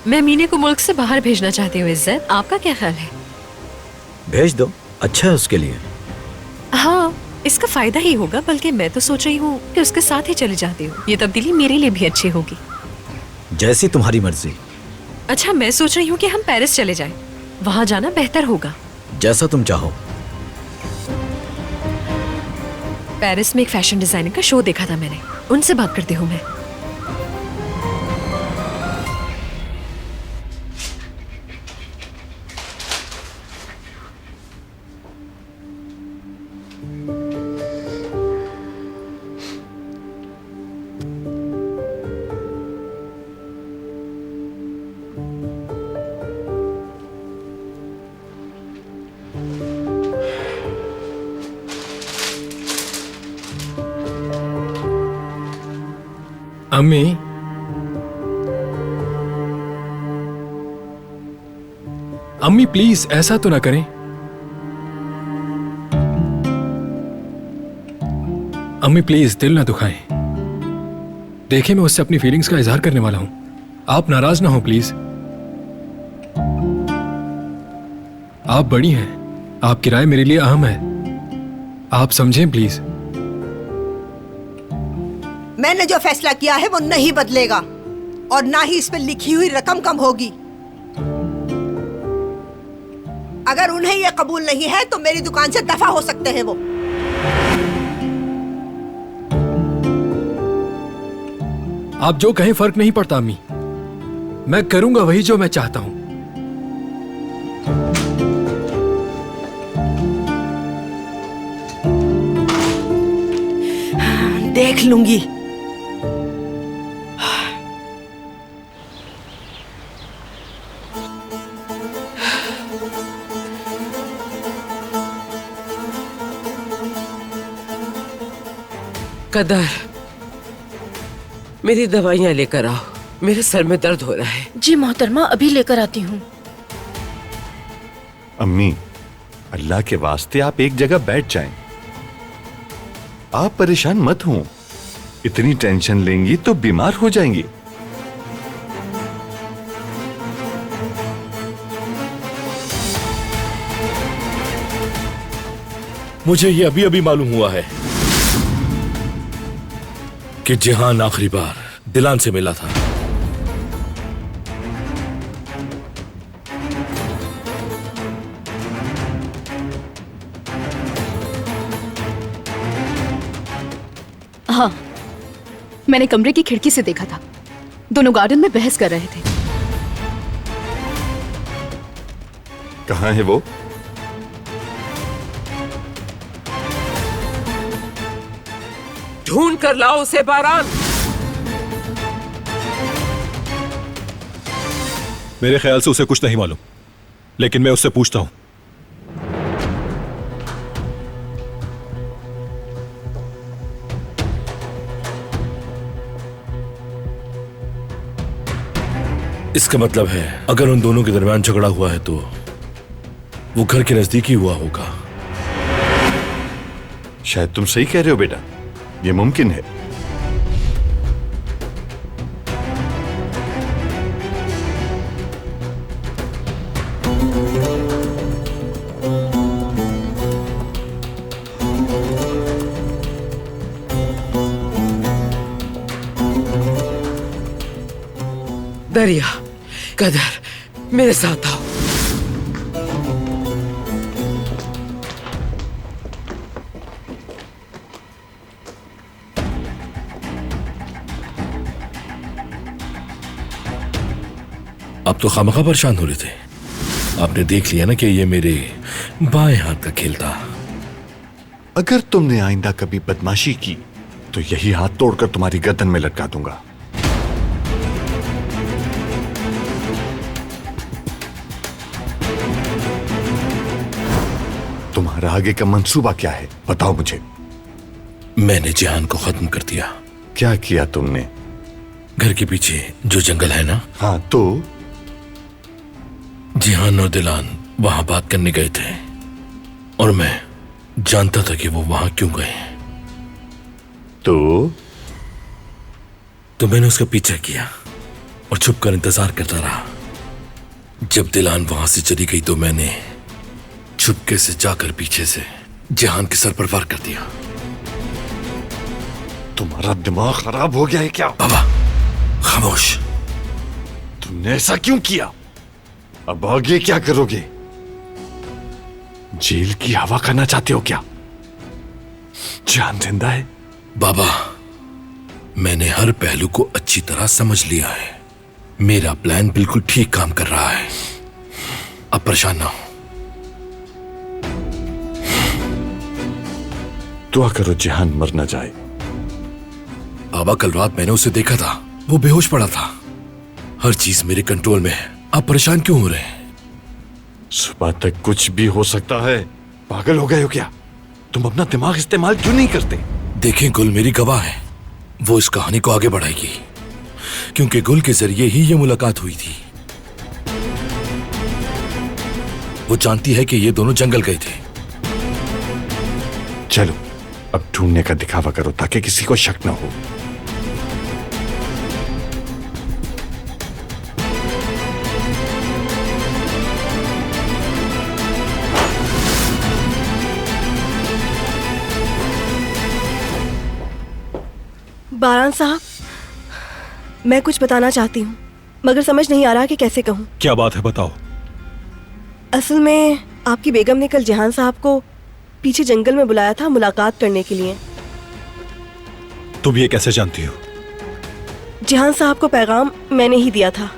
मैं मीने को मुल्क से बाहर भेजना चाहती हूँ। इज्जत, आपका क्या ख्याल है? भेज दो, अच्छा है उसके लिए। हाँ, इसका फायदा ही होगा। बल्कि मैं तो सोच रही हूँ कि उसके साथ ही चली जाती हूँ। ये तब्दीली मेरे लिए भी अच्छी होगी। जैसी तुम्हारी मर्जी। अच्छा, मैं सोच रही हूँ कि हम पेरिस चले जाएं। वहाँ जाना बेहतर होगा। जैसा तुम चाहो। पेरिस में एक फैशन डिजाइनर का शो देखा था मैंने। उनसे बात करती हूँ मैं। अम्मी, अम्मी प्लीज ऐसा तो ना करें। अम्मी प्लीज दिल ना दुखाएं। देखिए, मैं उससे अपनी फीलिंग्स का इजहार करने वाला हूं। आप नाराज ना हो प्लीज। आप बड़ी हैं, आपकी राय मेरे लिए अहम है। आप समझें प्लीज। मैंने जो फैसला किया है वो नहीं बदलेगा और ना ही इस पे लिखी हुई रकम कम होगी। अगर उन्हें यह कबूल नहीं है तो मेरी दुकान से दफा हो सकते हैं वो। आप जो कहें फर्क नहीं पड़ता अम्मी। मैं करूंगा वही जो मैं चाहता हूं। देख लूंगी। कदर, मेरी दवाइयाँ लेकर आओ। मेरे सर में दर्द हो रहा है। जी मोहतरमा, अभी लेकर आती हूँ। अम्मी, अल्लाह के वास्ते आप एक जगह बैठ जाएं। आप परेशान मत हो। इतनी टेंशन लेंगी तो बीमार हो जाएंगी। मुझे ये अभी अभी मालूम हुआ है कि जिहान आखिरी बार दिलान से मिला था। हाँ, मैंने कमरे की खिड़की से देखा था। दोनों गार्डन में बहस कर रहे थे। कहाँ है वो? ढूंढ कर लाओ उसे बारान। मेरे ख्याल से उसे कुछ नहीं मालूम, लेकिन मैं उससे पूछता हूं। इसका मतलब है अगर उन दोनों के दरमियान झगड़ा हुआ है तो वो घर के नजदीक ही हुआ होगा। शायद तुम सही कह रहे हो बेटा, ये मुमकिन है। दरिया, कदर, मेरे साथ आओ। आप तो खामखा परेशान हो रहे थे। आपने देख लिया ना कि ये मेरे बाएं हाथ का खेल था। अगर तुमने आइंदा कभी बदमाशी की तो यही हाथ तोड़कर तुम्हारी गर्दन में लटका दूंगा। तुम्हारा आगे का मंसूबा क्या है, बताओ मुझे। मैंने जिहान को खत्म कर दिया। क्या किया तुमने? घर के पीछे जो जंगल है ना, हाँ तो? जिहान और दिलान वहां बात करने गए थे और मैं जानता था कि वो वहां क्यों गए। तो मैंने उसका पीछा किया और छुपकर इंतजार करता रहा। जब दिलान वहां से चली गई तो मैंने चुपके से जाकर पीछे से जहान के सर पर वार कर दिया। तुम्हारा दिमाग खराब हो गया है क्या? बाबा खामोश। तुमने ऐसा क्यों किया? अब आगे क्या करोगे? जेल की हवा खाना चाहते हो क्या? जान जिंदा है? बाबा मैंने हर पहलू को अच्छी तरह समझ लिया है। मेरा प्लान बिल्कुल ठीक काम कर रहा है। अब परेशान ना हो। दुआ करो जहान मर ना जाए। बाबा कल रात मैंने उसे देखा था, वो बेहोश पड़ा था। हर चीज मेरे कंट्रोल में है। आप परेशान क्यों हो रहे हैं? सुबह तक कुछ भी हो सकता है। पागल हो गए हो क्या? तुम अपना दिमाग इस्तेमाल क्यों नहीं करते? देखें गुल मेरी गवाह है, वो इस कहानी को आगे बढ़ाएगी क्योंकि गुल के जरिए ही ये मुलाकात हुई थी। वो जानती है कि ये दोनों जंगल गए थे। चलो अब ढूंढने का दिखावा करो ताकि किसी को शक ना हो। बारान साहब, मैं कुछ बताना चाहती हूँ मगर समझ नहीं आ रहा कि कैसे कहूँ। क्या बात है, बताओ। असल में आपकी बेगम ने कल जहान साहब को पीछे जंगल में बुलाया था मुलाकात करने के लिए। तुम ये कैसे जानती हो? जहान साहब को पैगाम मैंने ही दिया था।